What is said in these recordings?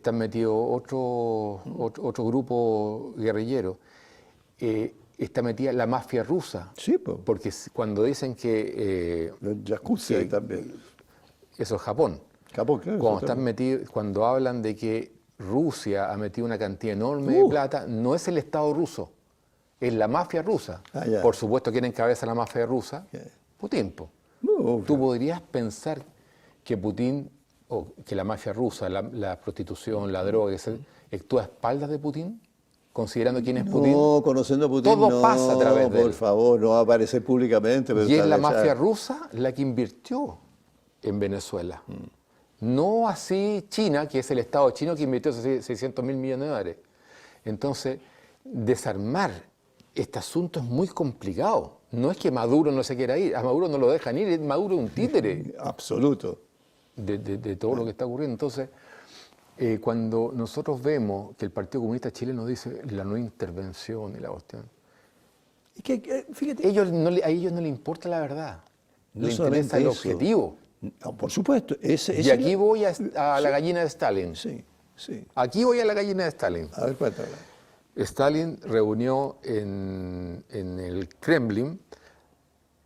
están metidos otro grupo guerrillero. Está metida la mafia rusa. Sí, pues. Porque cuando dicen que... Los yakuza ahí también. Eso es Japón. Japón, claro. Cuando hablan de que Rusia ha metido una cantidad enorme de plata, no es el Estado ruso, es la mafia rusa. Por supuesto, quien encabeza la mafia rusa, Putin. Tú podrías pensar que Putin, o que la mafia rusa, la prostitución, la droga, actúa a espaldas de Putin, considerando quién es Putin. No, conociendo a Putin, todo pasa a través de él. Por favor, no va a aparecer públicamente. Pero y es la mafia rusa la que invirtió en Venezuela. No así China, que es el Estado chino que invirtió 600.000 millones de dólares. Entonces, desarmar este asunto es muy complicado. No es que Maduro no se quiera ir, a Maduro no lo dejan ir, Maduro es un títere. Absoluto. De todo lo que está ocurriendo. Entonces, cuando nosotros vemos que el Partido Comunista Chileno dice la no intervención y la cuestión, fíjate, a ellos no les importa la verdad, no les interesa el objetivo. No, por supuesto. Y aquí voy a la gallina de Stalin. Sí, sí. Aquí voy a la gallina de Stalin. A ver, cuéntame. Stalin reunió en el Kremlin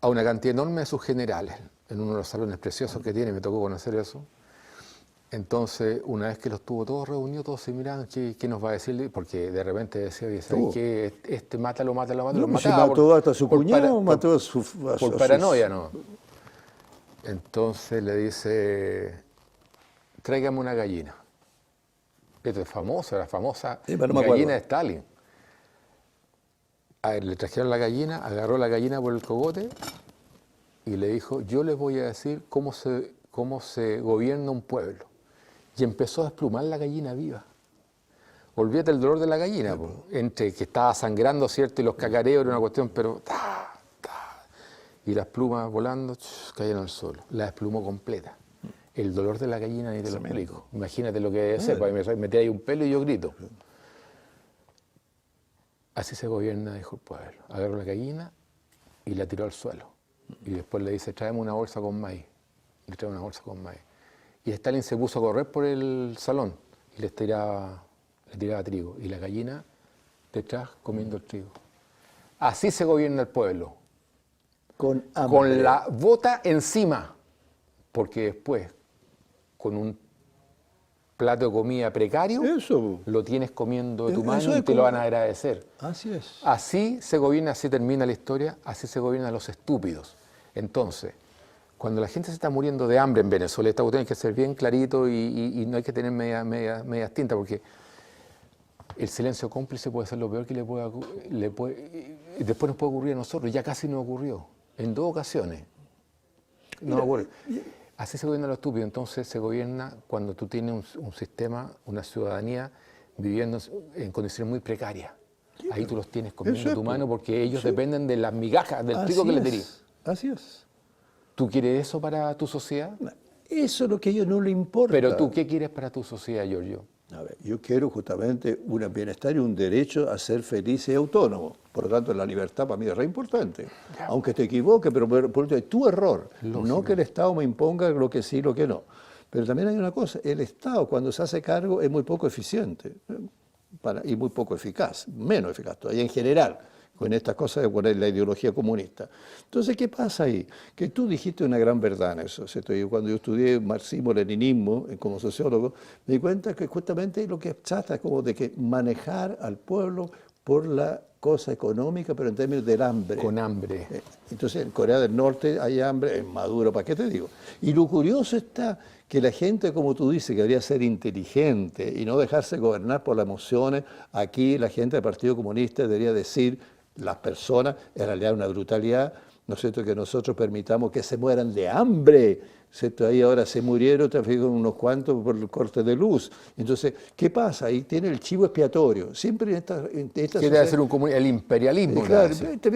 a una cantidad enorme de sus generales, en uno de los salones preciosos que tiene, me tocó conocer eso. Entonces, una vez que los tuvo todos reunidos, todos se miraban, ¿qué nos va a decir? Porque de repente decía, oye, ¿sabes qué? Mátalo. No, mató hasta su cuñado, mató a su... Por paranoia, ¿no? Entonces le dice, tráigame una gallina. Esto es famoso, la famosa gallina de Stalin. A ver, le trajeron la gallina, agarró la gallina por el cogote y le dijo, yo les voy a decir cómo se gobierna un pueblo. Y empezó a desplumar la gallina viva. Olvídate el dolor de la gallina, entre que estaba sangrando, ¿cierto? Y los cacareos era una cuestión, pero... Y las plumas volando caían al suelo. La desplumó completa. El dolor de la gallina ni te lo explico. Imagínate lo que debe ser, para meter ahí un pelo y yo grito. Así se gobierna, dijo el pueblo. Agarró la gallina y la tiró al suelo. Y después le dice, tráeme una bolsa con maíz. Y le trae una bolsa con maíz. Y Stalin se puso a correr por el salón y le tiraba trigo. Y la gallina detrás comiendo el trigo. Así se gobierna el pueblo. Con hambre. Con la bota encima. Porque después, con un plato de comida precario, lo tienes comiendo de tu mano y te lo van a agradecer. Así es. Así se gobierna, así termina la historia, así se gobiernan los estúpidos. Entonces, cuando la gente se está muriendo de hambre en Venezuela, esta cuestión hay que ser bien clarito y no hay que tener medias tintas, porque el silencio cómplice puede ser lo peor que después nos puede ocurrir a nosotros. Ya casi nos ocurrió, en 2 ocasiones. No ocurre. Así se gobierna lo estúpido. Entonces se gobierna cuando tú tienes un sistema, una ciudadanía viviendo en condiciones muy precarias. Ahí tú los tienes comiendo tu mano porque ellos dependen de las migajas, del trigo que les dirís. Así es. ¿Tú quieres eso para tu sociedad? Eso es lo que a ellos no les importa. Pero tú, ¿qué quieres para tu sociedad, Giorgio? A ver, yo quiero justamente un bienestar y un derecho a ser feliz y autónomo. Por lo tanto, la libertad para mí es re importante. Aunque te equivoques, pero por es tu error. Lógico. No que el Estado me imponga lo que sí y lo que no. Pero también hay una cosa, el Estado cuando se hace cargo es muy poco eficiente y muy poco eficaz, menos eficaz todavía en general, con estas cosas de poner la ideología comunista. Entonces, ¿qué pasa ahí? Que tú dijiste una gran verdad en eso. Cuando yo estudié marxismo-leninismo como sociólogo, me di cuenta que justamente lo que trata es como de que manejar al pueblo por la cosa económica, pero en términos del hambre. Con hambre. Entonces, en Corea del Norte hay hambre, en Maduro, ¿para qué te digo? Y lo curioso está que la gente, como tú dices, que debería ser inteligente y no dejarse gobernar por las emociones, aquí la gente del Partido Comunista debería decir, las personas, en realidad una brutalidad, ¿no es cierto?, que nosotros permitamos que se mueran de hambre, ¿cierto? Ahí ahora se murieron, te fijo, unos cuantos por el corte de luz. Entonces, ¿qué pasa? Ahí tiene el chivo expiatorio. Siempre en esta ¿qué debe ser el imperialismo? Claro,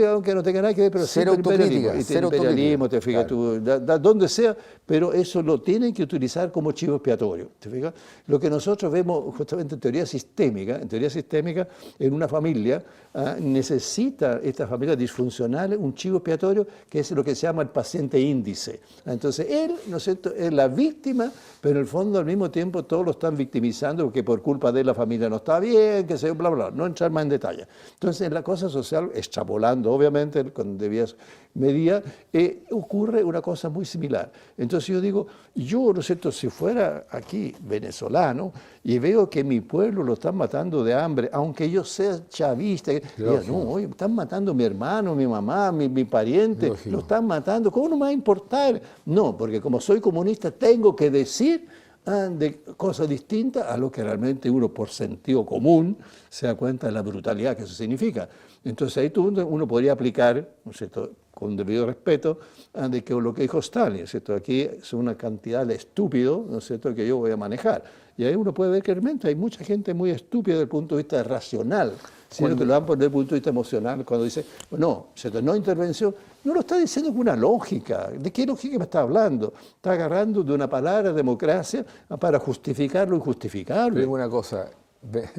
aunque no tenga nada que ver, pero cero autocrítica. Cero imperialismo, te fijas tú, donde sea, pero eso lo tienen que utilizar como chivo expiatorio. ¿Te fijas? Lo que nosotros vemos justamente en teoría sistémica, en una familia, necesita esta familia disfuncional un chivo expiatorio que es lo que se llama el paciente índice. Entonces, él ¿no es cierto?, es la víctima, pero en el fondo al mismo tiempo todos lo están victimizando porque por culpa de la familia no está bien, que se bla, bla, no entrar más en detalle. Entonces, en la cosa social, extrapolando obviamente con debidas medidas, ocurre una cosa muy similar. Entonces yo digo, yo, ¿no es cierto?, si fuera aquí venezolano y veo que mi pueblo lo están matando de hambre, aunque yo sea chavista, diga, no, oye, están matando a mi hermano, mi mamá, mi pariente, Lógico. lo están matando, ¿cómo no me va a importar? No, porque como soy comunista tengo que decir de cosas distintas a lo que realmente uno por sentido común se da cuenta de la brutalidad que eso significa. Entonces ahí uno podría aplicar, ¿no es cierto?, con debido respeto, de que lo que dijo Stalin, ¿no es cierto?, aquí es una cantidad de estúpidos, ¿no es cierto?, que yo voy a manejar. Y ahí uno puede ver que realmente hay mucha gente muy estúpida desde el punto de vista racional, sino que lo dan por desde el punto de vista emocional, cuando dice, no, ¿cierto?, no intervención, no lo está diciendo con una lógica. ¿De qué lógica me está hablando? Está agarrando de una palabra democracia para justificar lo injustificable. Pero una cosa,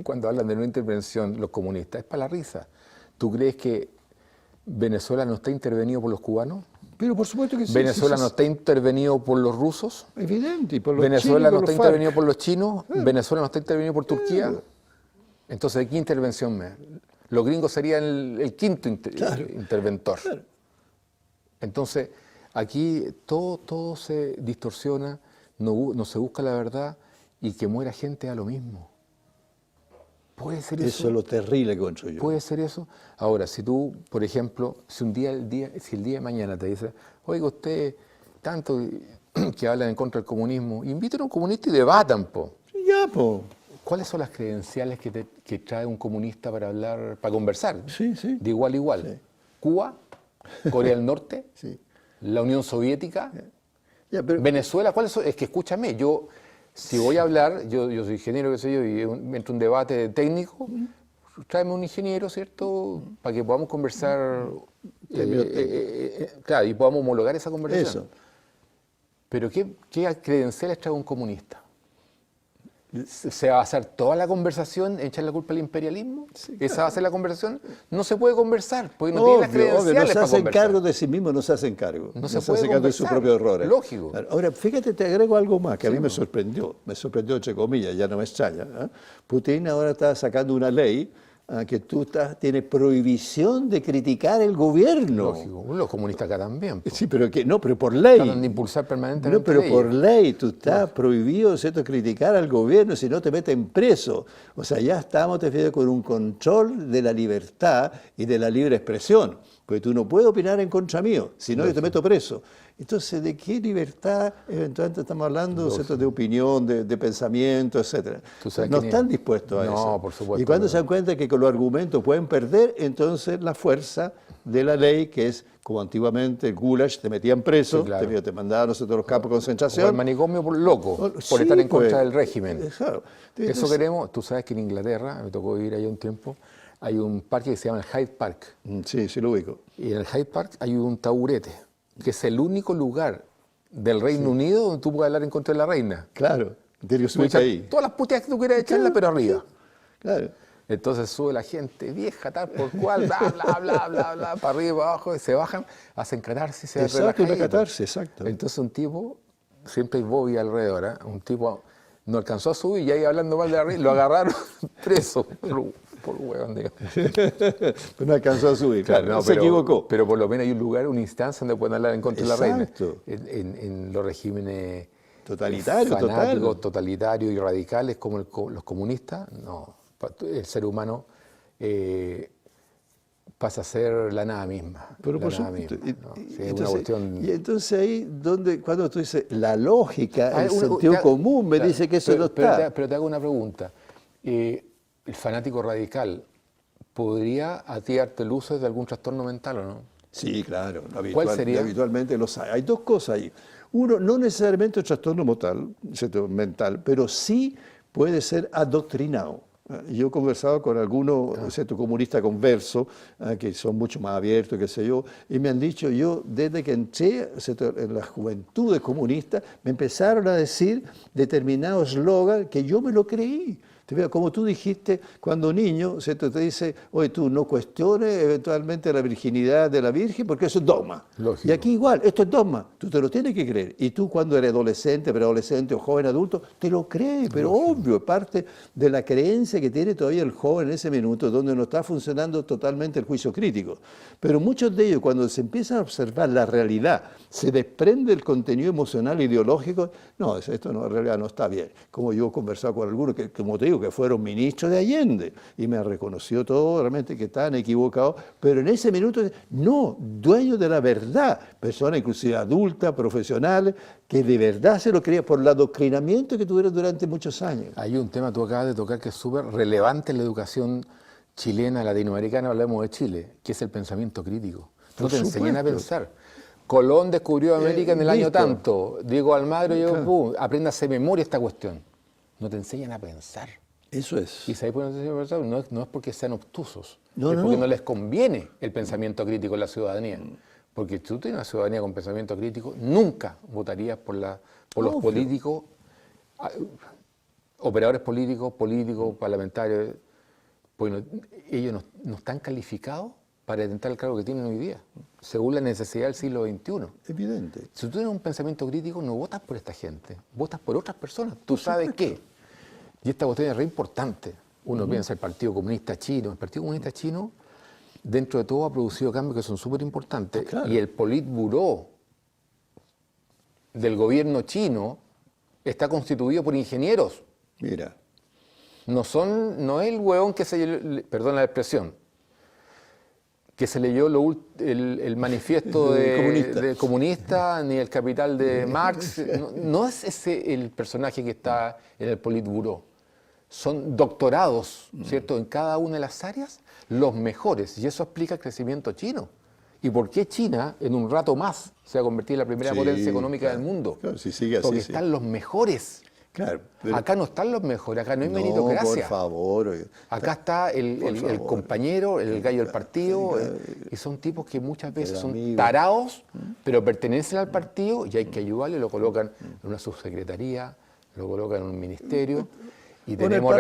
cuando hablan de no intervención los comunistas, es para la risa. ¿Tú crees que Venezuela no está intervenido por los cubanos? Pero por supuesto que sí. ¿Venezuela no está intervenido por los rusos? Evidente. Y por los ¿Venezuela chinos, no por está los FARC. intervenido por los chinos? ¿Venezuela no está intervenido por Turquía? Entonces, ¿de qué intervención me? Los gringos serían el quinto interventor. Claro. Entonces, aquí todo se distorsiona, no se busca la verdad y que muera gente a lo mismo. ¿Puede ser eso? Eso es lo terrible que encuentro yo. ¿Puede ser eso? Ahora, si tú, por ejemplo, si el día de mañana te dice, oiga, usted tanto que hablan en contra del comunismo, inviten a un comunista y debatan, po. Ya, po. ¿Cuáles son las credenciales que trae un comunista para hablar, para conversar? Sí, sí. De igual a igual. Sí. Cuba, Corea del Norte, Sí. la Unión Soviética, Ya, pero, Venezuela. ¿Cuáles son? Es que escúchame, si voy a hablar, yo soy ingeniero, qué sé yo, y entro en un debate técnico, tráeme un ingeniero, ¿cierto?, para que podamos conversar, claro, y podamos homologar esa conversación. eso. Pero ¿qué credenciales trae un comunista? ¿Se va a hacer toda la conversación en echar la culpa al imperialismo? Sí, ¿Esa va a ser la conversación? No se puede conversar, porque no tiene las Obvio, credenciales no se para hacen conversar. cargo de sí mismo, no se hacen cargo. No se puede hacen cargo de sus conversar, propios errores. lógico. Ahora, fíjate, te agrego algo más que a mí me sorprendió entre comillas, ya no me extraña. ¿Eh? Putin ahora está sacando una ley que tienes prohibición de criticar el gobierno. Lógico, los comunistas acá también. Po. Sí, pero no, pero por ley. Tratan de impulsar permanentemente No, pero leyes. por ley, tú estás prohibido, ¿cierto?, criticar al gobierno, si no te meten preso. O sea, ya estamos, te fijas, con un control de la libertad y de la libre expresión. Porque tú no puedes opinar en contra mío, si no yo te meto preso. Entonces, ¿de qué libertad eventualmente estamos hablando, ¿cierto?, de opinión, de pensamiento, etcétera? No están dispuestos a eso. No, por supuesto. Y cuando se dan cuenta que con los argumentos pueden perder, entonces la fuerza de la ley, que es como antiguamente el Gulag, te metían preso, Sí, claro. te mandaban a los campos de O concentración. el manicomio por loco, por Sí, estar en contra pues, del régimen. Claro. Eso Entonces, queremos. Tú sabes que en Inglaterra, me tocó vivir allá un tiempo, hay un parque que se llama el Hyde Park. Sí, sí lo ubico. Y en el Hyde Park hay un taburete, que es el único lugar del Reino Unido donde tú puedes hablar en contra de la reina. Claro, tiene que Tú subir echas ahí. todas las puteadas que tú quieras echarla, pero arriba. Claro. Entonces sube la gente, vieja, tal por cual, bla, bla, bla, bla, bla, para arriba y para abajo, y se bajan, hacen catarsis, se Exacto, relajan. recatarse, exacto. Entonces un tipo, siempre hay Bobby alrededor, ¿eh? Un tipo no alcanzó a subir y ahí hablando mal de la reina, lo agarraron preso por huevón, digamos. Pero no alcanzó a subir, claro, no, se equivocó. Pero por lo menos hay un lugar, una instancia donde pueden hablar en contra de la reina. Exacto. En los regímenes Totalitario, fanáticos, total. totalitarios y radicales como los comunistas, no. El ser humano pasa a ser la nada misma. Pero la por nada supuesto. misma, ¿no? Sí, es una Entonces, cuestión... y entonces ahí, cuando tú dices, la lógica, Ah, el sentido común me dice que eso no está. Pero te hago una pregunta. El fanático radical, ¿podría atearte luces de algún trastorno mental o no? Sí, claro. ¿Cuál sería? Habitualmente los hay. Hay dos cosas ahí. Uno, no necesariamente un trastorno mental, pero sí puede ser adoctrinado. Yo he conversado con algunos ¿cierto? Comunistas conversos, que son mucho más abiertos, qué sé yo, y me han dicho, yo desde que entré ¿cierto? En las juventudes comunistas, me empezaron a decir determinados eslogan que yo me lo creí. Como tú dijiste, cuando niño ¿cierto? Te dice, oye, tú no cuestiones eventualmente la virginidad de la Virgen porque eso es dogma. Lógico. Y aquí igual, esto es dogma, tú te lo tienes que creer. Y tú cuando eres adolescente, preadolescente o joven adulto, te lo crees, pero Lógico. obvio, es parte de la creencia que tiene todavía el joven en ese minuto, donde no está funcionando totalmente el juicio crítico. Pero muchos de ellos, cuando se empiezan a observar la realidad, se desprende el contenido emocional e ideológico, no, esto no, en realidad no está bien. Como yo he conversado con algunos que, como te digo, que fueron ministros de Allende, y me han reconocido todo, realmente que estaban equivocados, pero en ese minuto, no, dueños de la verdad, personas inclusive adultas, profesionales, que de verdad se lo creían por el adoctrinamiento que tuvieron durante muchos años. Hay un tema que tú acabas de tocar que es súper relevante en la educación chilena, latinoamericana, hablamos de Chile, que es el pensamiento crítico. No te enseñan a pensar. Colón descubrió América en el año tanto, Diego Almagro llegó, apréndase de memoria esta cuestión. No te enseñan a pensar. Eso es. ¿Y sabes por qué no te enseñan a pensar? No es porque sean obtusos, No, es no, porque no. no les conviene el pensamiento crítico en la ciudadanía. Porque si tú tienes una ciudadanía con pensamiento crítico, nunca votarías por los políticos, operadores políticos, parlamentarios, porque ellos no están calificados para detentar el cargo que tienen hoy día, según la necesidad del siglo XXI. Evidente. Si tú tienes un pensamiento crítico, no votas por esta gente, votas por otras personas. Tú sabes qué. Y esta cuestión es re importante. Uno piensa el Partido Comunista Chino. El Partido Comunista Chino, dentro de todo, ha producido cambios que son súper importantes. Claro. Y el Politburó del gobierno chino está constituido por ingenieros. Mira. No es el hueón que perdón la expresión, que se leyó el manifiesto de comunista, ni el Capital de Marx. No es ese el personaje que está en el Politburó. Son doctorados, ¿cierto?, en cada una de las áreas, los mejores. Y eso explica el crecimiento chino. ¿Y por qué China, en un rato más, se va a convertir en la primera potencia económica del mundo? Claro, si sigue así, porque están los mejores. Claro, acá no están los mejores, acá no hay meritocracia. Por favor. Acá está el compañero, el gallo del partido, y son tipos que muchas veces son tarados, pero pertenecen al partido y hay que ayudarle, lo colocan en una subsecretaría, lo colocan en un ministerio, y tenemos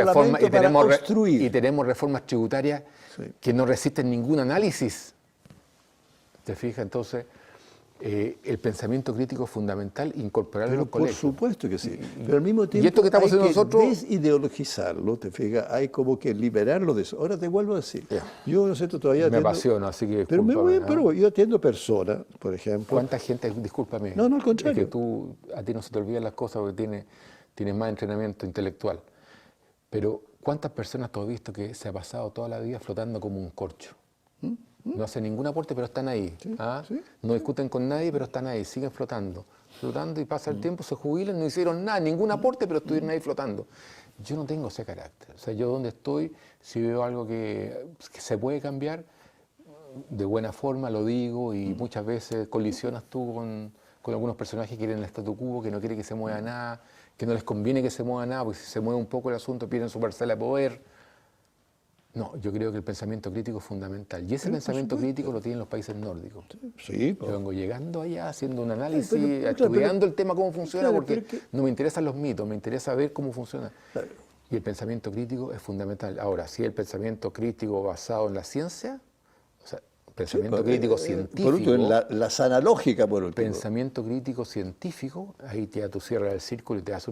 reformas tributarias que no resisten ningún análisis. ¿Te fijas? Entonces, el pensamiento crítico es fundamental, incorporarlo en los colegios. Por supuesto que sí. Pero al mismo tiempo ¿Y esto que estamos haciendo nosotros? Desideologizarlo, te fijas, hay como que liberarlo de eso. Ahora te vuelvo a decir, yo no sé, todavía me apasiona, así que pero yo atiendo personas, por ejemplo. ¿Cuánta gente, discúlpame? No, al contrario. Es que a ti no se te olvidan las cosas porque tienes más entrenamiento intelectual. Pero ¿cuántas personas tú has visto que se ha pasado toda la vida flotando como un corcho? No hacen ningún aporte, pero están ahí. No discuten con nadie, pero están ahí, siguen flotando y pasa el tiempo, se jubilan, no hicieron nada, ningún aporte, pero estuvieron ahí flotando. Yo no tengo ese carácter. O sea, yo donde estoy, si veo algo que se puede cambiar, de buena forma lo digo, y muchas veces colisionas tú con algunos personajes que quieren el statu quo, que no quieren que se mueva nada, que no les conviene que se mueva nada, porque si se mueve un poco el asunto pierden su parcela de poder. No, yo creo que el pensamiento crítico es fundamental. Y ese pensamiento crítico lo tienen los países nórdicos. Sí. Yo vengo llegando allá, haciendo un análisis, estudiando el tema cómo funciona, porque no me interesan los mitos, me interesa ver cómo funciona. Claro. Y el pensamiento crítico es fundamental. Ahora, si el pensamiento crítico basado en la ciencia, o sea, pensamiento crítico científico. Por último, la sana lógica, por último. Pensamiento crítico científico, ahí ya tú cierras el círculo y te hace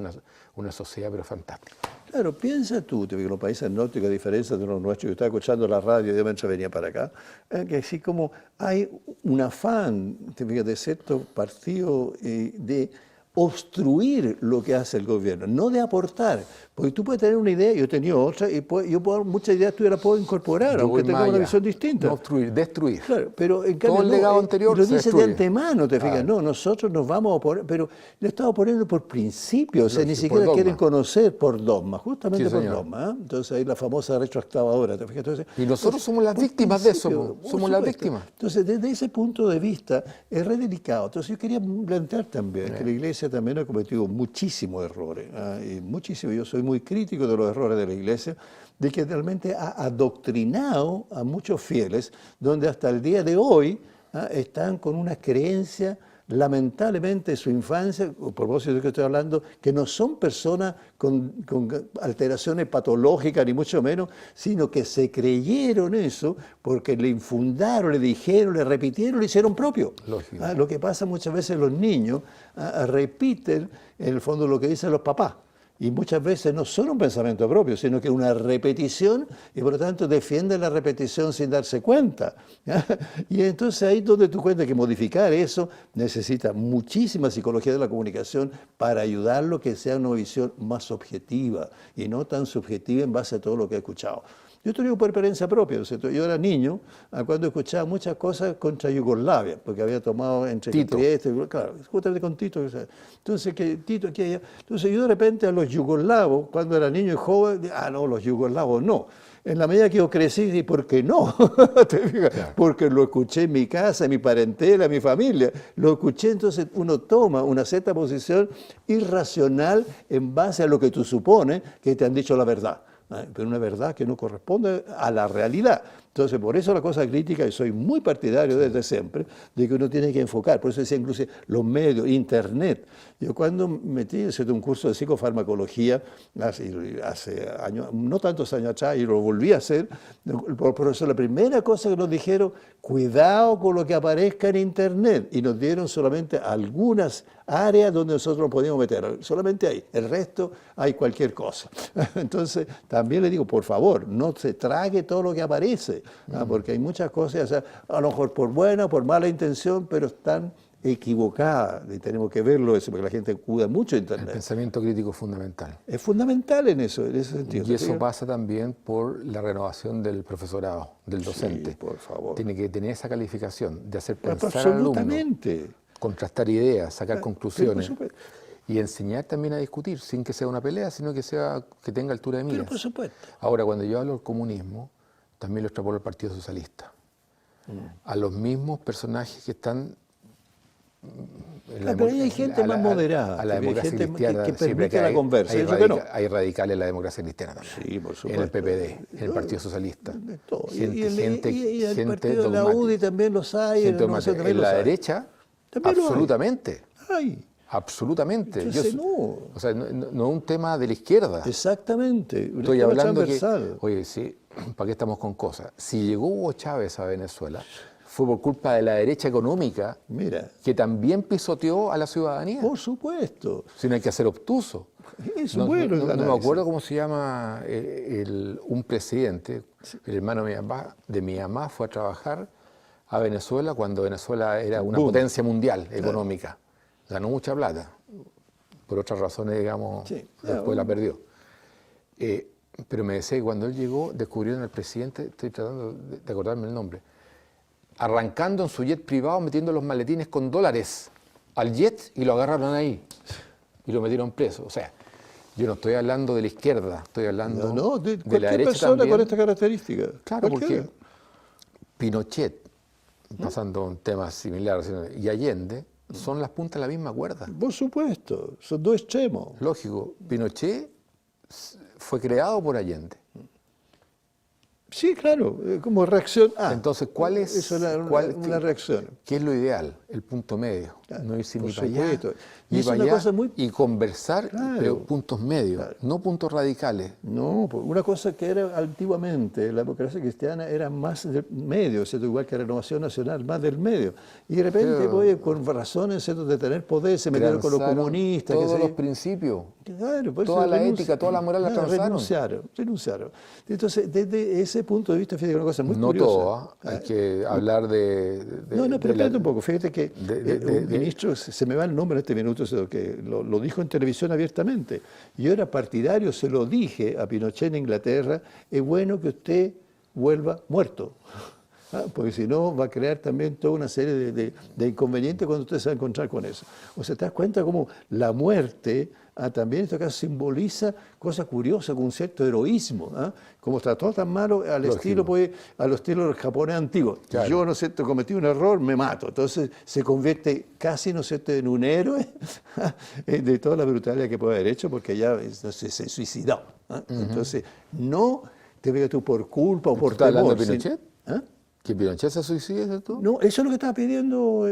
una sociedad pero fantástica. Claro, piensa tú, te digo, los países nórdicos, a diferencia de los nuestros, yo estaba escuchando la radio de mientras venía para acá, que así como hay un afán, te digo, de cierto partido de obstruir lo que hace el gobierno, no de aportar. Porque tú puedes tener una idea, yo he tenido otra, y muchas ideas tú las puedo incorporar, aunque tenga una visión distinta. No obstruir, destruir. Claro, pero en cambio todo el legado anterior lo se dices de destruye. antemano, te fijas, no, nosotros nos vamos a oponer, pero le estamos oponiendo por principio, o sea, ni siquiera quieren conocer por dogma, justamente por dogma. Entonces ahí la famosa retroactavadora, te fijas. Entonces, y nosotros somos las víctimas de eso, somos las víctimas. Entonces, desde ese punto de vista, es re delicado. Entonces yo quería plantear también que la Iglesia Iglesia también ha cometido muchísimos errores, y muchísimos. Yo soy muy crítico de los errores de la Iglesia, de que realmente ha adoctrinado a muchos fieles, donde hasta el día de hoy están con una creencia, lamentablemente, de su infancia, a propósito de que estoy hablando, que no son personas con alteraciones patológicas, ni mucho menos, sino que se creyeron eso porque le infundaron, le dijeron, le repitieron, le hicieron propio. Lo que pasa muchas veces los niños repiten, en el fondo, lo que dicen los papás. Y muchas veces no son un pensamiento propio, sino que una repetición, y por lo tanto defienden la repetición sin darse cuenta. Y entonces ahí es donde tú cuentas que modificar eso necesita muchísima psicología de la comunicación para ayudarlo a que sea una visión más objetiva y no tan subjetiva en base a todo lo que he escuchado. Yo tenía por experiencia propia, ¿cierto? Yo era niño cuando escuchaba muchas cosas contra Yugoslavia, porque había tomado entre Trieste, claro, justamente con Tito. Entonces, que Tito aquí allá. Entonces yo de repente a los yugoslavos, cuando era niño y joven, no, los yugoslavos no. En la medida que yo crecí, ¿y por qué no? ¿Te fijas? Claro. Porque lo escuché en mi casa, en mi parentela, en mi familia. Lo escuché, entonces uno toma una cierta posición irracional en base a lo que tú supones que te han dicho la verdad. Pero una verdad que no corresponde a la realidad. Entonces, por eso la cosa crítica, y soy muy partidario desde siempre, de que uno tiene que enfocar. Por eso decía incluso los medios, Internet. Yo cuando metí en un curso de psicofarmacología, hace años, no tantos años atrás, y lo volví a hacer, por eso la primera cosa que nos dijeron, cuidado con lo que aparezca en Internet. Y nos dieron solamente algunas áreas donde nosotros nos podíamos meter, solamente ahí. El resto hay cualquier cosa. Entonces, también le digo, por favor, no se trague todo lo que aparece, porque hay muchas cosas, o sea, a lo mejor por buena o por mala intención, pero están equivocadas, y tenemos que verlo eso, porque la gente cuida mucho Internet. El pensamiento crítico es fundamental. Es fundamental en ese sentido. Y eso pasa también por la renovación del profesorado, del docente. Sí, por favor. Tiene que tener esa calificación de hacer pensar absolutamente. al alumno, contrastar ideas, sacar conclusiones y enseñar también a discutir, sin que sea una pelea, sino que tenga altura de miras. Pero por supuesto. Ahora, cuando yo hablo del comunismo, también lo extrapolo al Partido Socialista. A los mismos personajes que están... Pero hay gente más moderada, a la democracia gente cristiana, que permite la conversa. Hay radicales en la democracia cristiana también. Sí, por supuesto. En el PPD, en el Partido Socialista. Y el partido de la UDI también los hay. En la derecha, absolutamente. Absolutamente. Entonces, o sea, no es un tema de la izquierda. Exactamente. Estoy hablando que, oye, sí, ¿para qué estamos con cosas? Si llegó Hugo Chávez a Venezuela, fue por culpa de la derecha económica, que también pisoteó a la ciudadanía. Por supuesto. Si no hay que ser obtuso. No me acuerdo cómo se llama un presidente, el hermano de mi mamá fue a trabajar a Venezuela cuando Venezuela era una potencia mundial económica. Ganó mucha plata, por otras razones, digamos, después la perdió. Pero me decía que cuando él llegó, descubrieron al presidente, estoy tratando de acordarme el nombre, arrancando en su jet privado, metiendo los maletines con dólares al jet y lo agarraron ahí y lo metieron preso. O sea, yo no estoy hablando de la izquierda, estoy hablando de la derecha persona también. Con esta característica. Claro, porque Pinochet, pasando a un tema similar, y Allende, son las puntas de la misma cuerda. Por supuesto, son dos extremos. Lógico, Pinochet fue creado por Allende. Sí, claro, como reacción a. Entonces, ¿cuál es eso es una reacción? ¿Qué es lo ideal? El punto medio. No irse ni para allá, y es una cosa muy... y conversar, pero puntos medios, no puntos radicales. No, una cosa que era antiguamente, la democracia cristiana era más del medio, ¿cierto? Igual que Renovación Nacional, más del medio. Y de repente, con razones, ¿cierto?, de tener poder, se metieron con los comunistas. Todos los principios, claro, toda la ética, toda la moral la transaron. Renunciaron. Entonces, desde ese punto de vista, fíjate, una cosa muy curiosa. No todo, hay que hablar de... pero espérate un poco, fíjate que un ministro, se me va el nombre en este minuto, que lo dijo en televisión abiertamente. Yo era partidario, se lo dije a Pinochet en Inglaterra, es bueno que usted vuelva muerto, porque si no va a crear también toda una serie de inconvenientes cuando usted se va a encontrar con eso. O sea, te das cuenta cómo la muerte también en este caso simboliza cosas curiosas, con un cierto heroísmo, como trató tan malo al estilo, pues, al estilo del japonés antiguo. Claro. Yo, ¿no es cierto?, cometí un error, me mato. Entonces se convierte casi, ¿no es cierto?, en un héroe de toda la brutalidad que puede haber hecho, porque ya se suicidó. Entonces, no te veas tú por culpa o por ¿Estás hablando temor. de Pinochet? ¿Que Pinochet se suicide, ¿es tú? No, eso es lo que estaba pidiendo,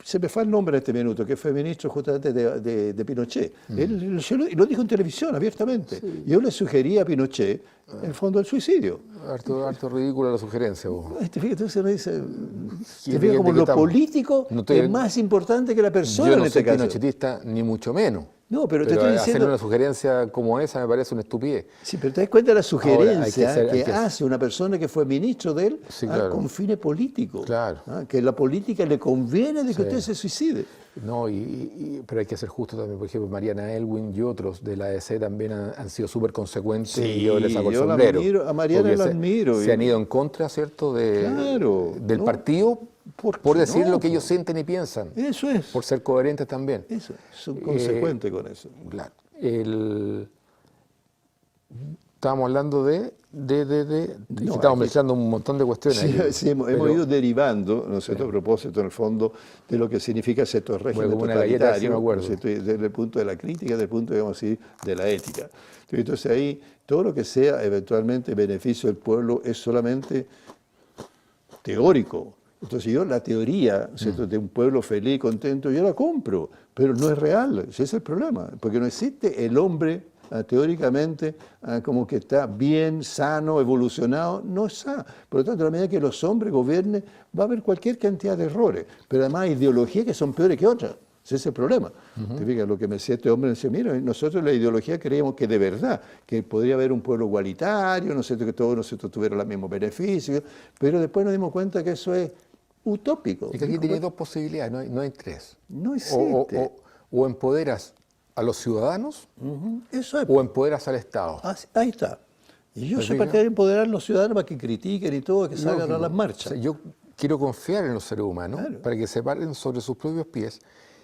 se me fue el nombre en este minuto, que fue ministro justamente de Pinochet. Él lo dijo en televisión abiertamente. Sí. Yo le sugería a Pinochet, en el fondo, el suicidio. Harto ridícula la sugerencia, vos. Entonces uno dice, ¿Quién te como que lo estamos? político No estoy- es más importante que la persona Yo no en este soy caso. pinochetista, ni mucho menos. No, pero te estoy hacer diciendo... una sugerencia como esa me parece una estupidez. Sí, pero te das cuenta de la sugerencia Ahora, hay que hace una persona que fue ministro de él Sí, claro. con fines políticos. Claro. Que la política le conviene de que usted se suicide. No, pero hay que ser justo también. Por ejemplo, Mariana Elwin y otros de la ADC también han sido súper consecuentes Sí, y yo les saco el yo la sombrero. admiro, a Mariana Porque la admiro. Se han ido en contra, ¿cierto?, Claro, del no. partido ¿Por por qué decir no? lo que ellos sienten y piensan. Eso es. Por ser coherentes también. Eso, son consecuentes con eso. Claro. Estábamos hablando de estábamos aquí- mezclando un montón de cuestiones. Sí, ahí. sí, hemos Pero- ido derivando, ¿no es cierto?, a propósito, en el fondo, de lo que significa ciertos regímenes como una galleta, totalitarios, sí me acuerdo. ¿no es cierto?, desde el punto de la crítica, desde el punto, digamos así, de la ética. Entonces ahí, todo lo que sea eventualmente beneficio del pueblo es solamente teórico. Entonces yo la teoría, ¿cierto?, de un pueblo feliz, contento, yo la compro, pero no es real, ese es el problema, porque no existe el hombre teóricamente como que está bien, sano, evolucionado, no está. Por lo tanto, a la medida que los hombres gobiernen, va a haber cualquier cantidad de errores, pero además hay ideologías que son peores que otras. Ese es el problema. Te fijas, lo que me decía este hombre, decía, mira, nosotros la ideología creíamos que de verdad, que podría haber un pueblo igualitario, ¿no es cierto?, que todos nosotros tuvieran los mismos beneficios, pero después nos dimos cuenta que eso es utópico. Y que aquí tienes dos posibilidades, no hay tres. No existe. O empoderas a los ciudadanos Eso es. o empoderas al Estado. Ahí está. Y yo Pues soy mira. para que empoderar a los ciudadanos para que critiquen y todo, que salgan a Lógico. las marchas. O sea, yo quiero confiar en los seres humanos Claro. para que se paren sobre sus propios pies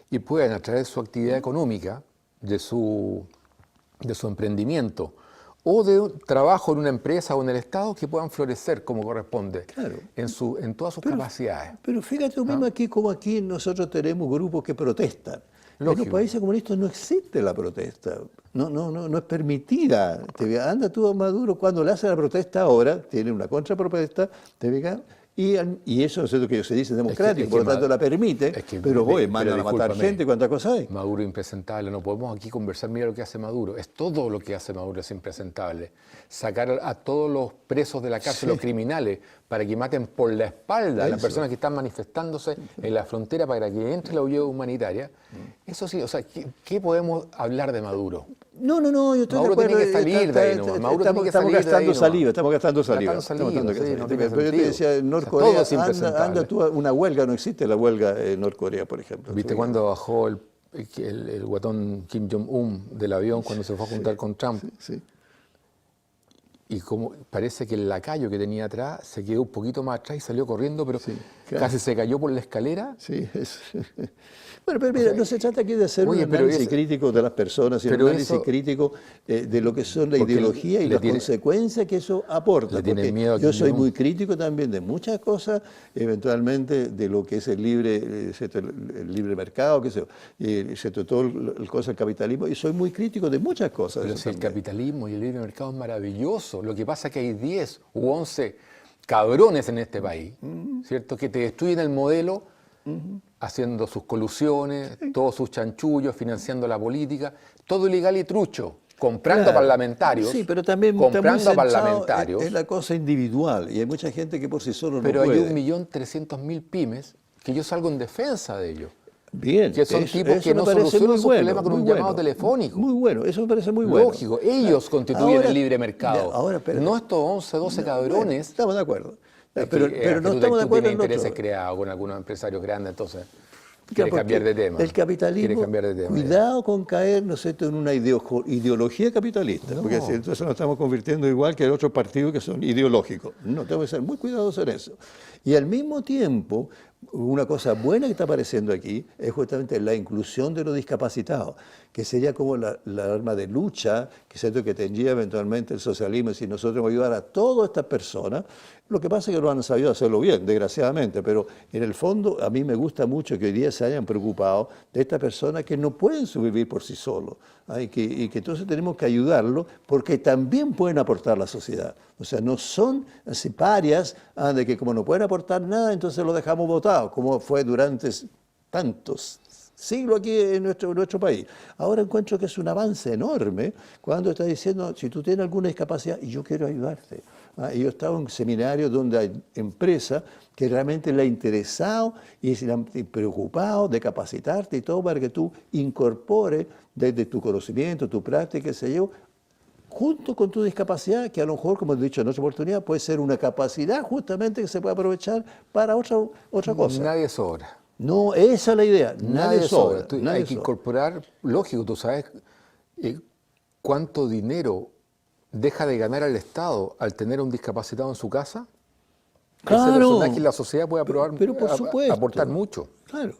y puedan, a través de su actividad económica, de su emprendimiento o de un trabajo en una empresa o en el Estado, que puedan florecer como corresponde, Claro. en todas sus capacidades. Pero fíjate tú mismo aquí, como aquí nosotros tenemos grupos que protestan. En los Lógico. países comunistas no existe la protesta, no es permitida. Anda tú a Maduro, cuando le hace la protesta ahora, tiene una contrapropuesta, te fijas, y eso es lo que se dice democrático, es por lo que tanto la permite, es que- pero voy, pero mandan a matar discúlpame. gente, cuántas cosas hay. Maduro impresentable, no podemos aquí conversar, mira lo que hace Maduro, es todo lo que hace Maduro es impresentable. Sacar a todos los presos de la cárcel, los criminales, para que maten por la espalda a las Eso. personas que están manifestándose en la frontera para que entre la ayuda humanitaria. Eso sí, o sea, ¿qué podemos hablar de Maduro? No, yo estoy Maduro de acuerdo. tiene que salir de ahí nomás. Maduro tiene que Estamos salir de ahí gastando nomás. saliva, estamos gastando saliva. Gastando estamos saliva, gastando sí, no saliva. tiene Pero yo te sentido. decía, en O sea, Norcorea, todo es impresentable. anda tú a una huelga, no existe la huelga en Norcorea, por ejemplo. ¿Viste cuando bajó el guatón Kim Jong-un del avión cuando se fue a juntar con Trump? Sí. Y como parece que el lacayo que tenía atrás se quedó un poquito más atrás y salió corriendo, pero claro. casi se cayó por la escalera. Sí, Bueno, pero mira, no se trata aquí de hacer Oye, un pero análisis eso- crítico de las personas, sino un pero análisis eso- crítico de lo que son la porque ideología y le las tiene- consecuencias que eso aporta. le tienen Porque miedo a yo Kim soy Jong-un. muy crítico también de muchas cosas, eventualmente de lo que es el libre, ¿cierto?, el libre mercado, ¿cierto?, todo el cosa del capitalismo, y soy muy crítico de muchas cosas. Pero eso si el también. capitalismo y el libre mercado es maravilloso, lo que pasa es que hay 10 u 11 cabrones en este país, ¿cierto?, que te destruyen el modelo haciendo sus colusiones, todos sus chanchullos, financiando la política, todo ilegal y trucho, comprando Claro. parlamentarios, Sí, pero también está muy comprando centrado parlamentarios. en la cosa individual, y hay mucha gente que por sí solo no Pero hay puede. 1.300.000 pymes que yo salgo en defensa de ellos. Bien, Que son tipos que me no parece solucionan muy sus bueno, problemas con muy un bueno. llamado telefónico. Muy bueno, eso me parece muy bueno. Lógico, ellos constituyen Ahora- el libre mercado. Ahora, espérate. No estos 11, 12 Bueno, cabrones. estamos de acuerdo. Es Pero que, no tú estamos de acuerdo tienes en lo intereses otro. creados con algunos empresarios grandes, entonces Claro, quieres porque cambiar de tema. El capitalismo, Quieres cambiar de tema. cuidado con caer, ¿no es cierto?, en una ideología capitalista, No. porque si entonces nos estamos convirtiendo igual que otros partidos que son ideológicos. No, tenemos que ser muy cuidadosos en eso. Y al mismo tiempo, una cosa buena que está apareciendo aquí es justamente la inclusión de los discapacitados, que sería como la arma de lucha que siento que tendría eventualmente el socialismo si nosotros vamos a ayudar a todas estas personas. Lo que pasa es que no han sabido hacerlo bien, desgraciadamente, pero en el fondo a mí me gusta mucho que hoy día se hayan preocupado de estas personas que no pueden sobrevivir por sí solos, y que entonces tenemos que ayudarlos porque también pueden aportar a la sociedad. O sea, no son así parias de que como no pueden aportar nada, entonces los dejamos votados, como fue durante tantos siglos aquí en nuestro país. Ahora encuentro que es un avance enorme cuando está diciendo, si tú tienes alguna discapacidad, yo quiero ayudarte. Yo estaba en un seminario donde hay empresas que realmente le ha interesado y se le han preocupado de capacitarte y todo para que tú incorpores desde tu conocimiento, tu práctica, qué sé yo, junto con tu discapacidad, que a lo mejor, como he dicho en otra oportunidad, puede ser una capacidad justamente que se puede aprovechar para otra cosa. Nadie sobra. No, esa es la idea. Nadie sobra. Hay que incorporar, lógico, tú sabes cuánto dinero deja de ganar el Estado al tener un discapacitado en su casa. Claro. Ese personaje en la sociedad puede pero por supuesto. aportar mucho. Claro.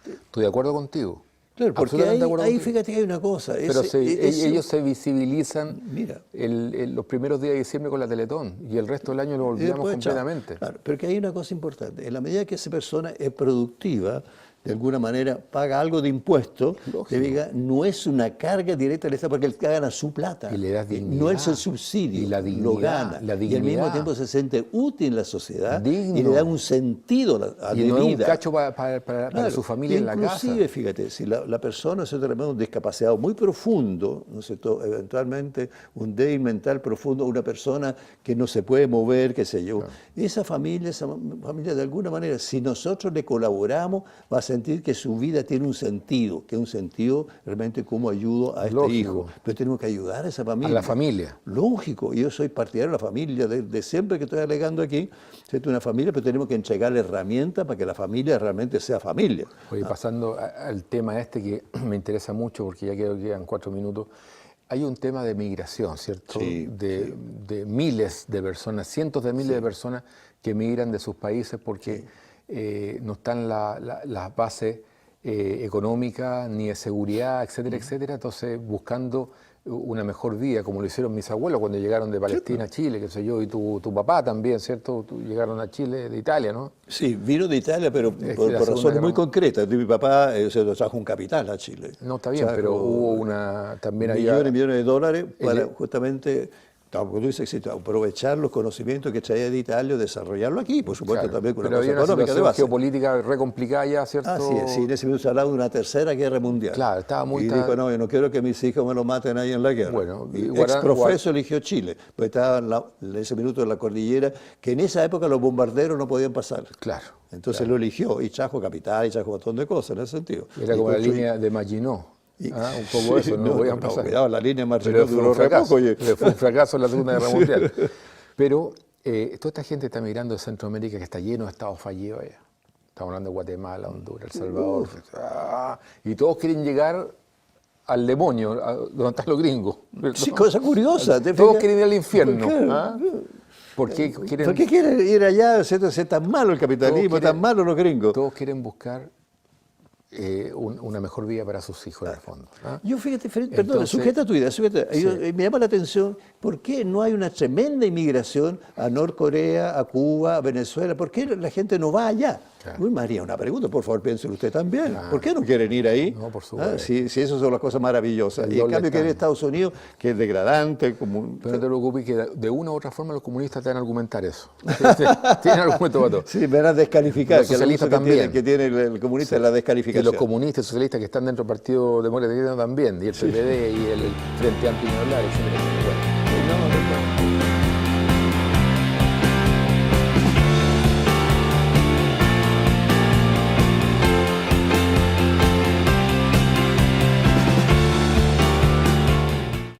Estoy de acuerdo contigo. Claro, porque ahí fíjate que hay una cosa. Pero ellos se visibilizan mira, los primeros días de diciembre con la Teletón y el resto del año lo olvidamos completamente. Claro, pero que hay una cosa importante. En la medida que esa persona es productiva, de alguna manera paga algo de impuestos, te diga, no es una carga directa al Estado porque él gana su plata. Y le das dignidad. No es el subsidio, y la dignidad, lo gana. Y al mismo tiempo se siente útil en la sociedad y le da un sentido a y de no vida. Es un cacho para su familia en la casa. Inclusive, fíjate, si la persona se tiene un discapacitado muy profundo, ¿no es cierto? Eventualmente un débil mental profundo, una persona que no se puede mover, qué sé yo, claro. Esa familia de alguna manera, si nosotros le colaboramos, va a sentir que su vida tiene un sentido, que es un sentido realmente como ayudo a este hijo. Pero tenemos que ayudar a esa familia. A la familia. Lógico, yo soy partidario de la familia, de siempre que estoy alegando aquí, ¿cierto? Una familia, pero tenemos que entregarle herramientas para que la familia realmente sea familia. Oye, pasando al tema este que me interesa mucho, porque ya creo que quedan 4 minutos, hay un tema de migración, ¿cierto? Sí, de miles de personas, cientos de miles de personas que migran de sus países porque no están las bases económicas ni de seguridad, etcétera, etcétera. Entonces, buscando una mejor vida, como lo hicieron mis abuelos cuando llegaron de Palestina a Chile, qué sé yo, y tu papá también, ¿cierto? Llegaron a Chile de Italia, ¿no? Sí, vino de Italia, pero por razones muy concretas. Mi papá se trajo un capital a Chile. No, está bien, pero hubo también millones y millones de dólares para justamente... Como tú dices, aprovechar los conocimientos que traía de Italia, desarrollarlo aquí, por supuesto, claro, también con una cosa económica de base. Geopolítica re complicada ya, ¿cierto? Así es, sí, en ese momento se hablaba de una tercera guerra mundial. Claro, estaba muy... Y dijo, no, yo no quiero que mis hijos me lo maten ahí en la guerra. Bueno, y exprofeso eligió Chile, pues estaba en ese minuto en la cordillera, que en esa época los bombarderos no podían pasar. Claro. Entonces lo eligió, y trajo capital, y trajo un montón de cosas en ese sentido. Era como la línea de Maginot. Un poco eso, no podían pasar. Cuidado, la línea Maginot duró re poco. Fue un fracaso en la Segunda Guerra Mundial. Pero toda esta gente está migrando de Centroamérica que está lleno de estados fallidos allá. Estamos hablando de Guatemala, Honduras, El Salvador. Y todos quieren llegar al demonio, donde están los gringos. Sí, cosa curiosa. Todos quieren ir al infierno. ¿Por qué quieren ir allá? ¿Es tan malo el capitalismo, tan malo los gringos? Todos quieren buscar una mejor vida para sus hijos, en el fondo. Yo, fíjate, perdón, sujeta tu idea. Me llama la atención, ¿por qué no hay una tremenda inmigración a Norcorea, a Cuba, a Venezuela? ¿Por qué la gente no va allá? Claro. Uy, María, una pregunta, por favor, piénselo usted también. Claro. ¿Por qué no quieren ir ahí? No, por supuesto. Si esas son las cosas maravillosas. Y en cambio quieren Estados Unidos, que es degradante. Pero no te preocupes, que de una u otra forma los comunistas te van a argumentar eso. Tienen argumento para todo. Sí, me van a descalificar. Los socialistas también. Que tiene el comunista es la descalificación. Y los comunistas y socialistas que están dentro del Partido Demócrata Cristiano también, y el PPD y el Frente Antineoliberal, etc. Bueno.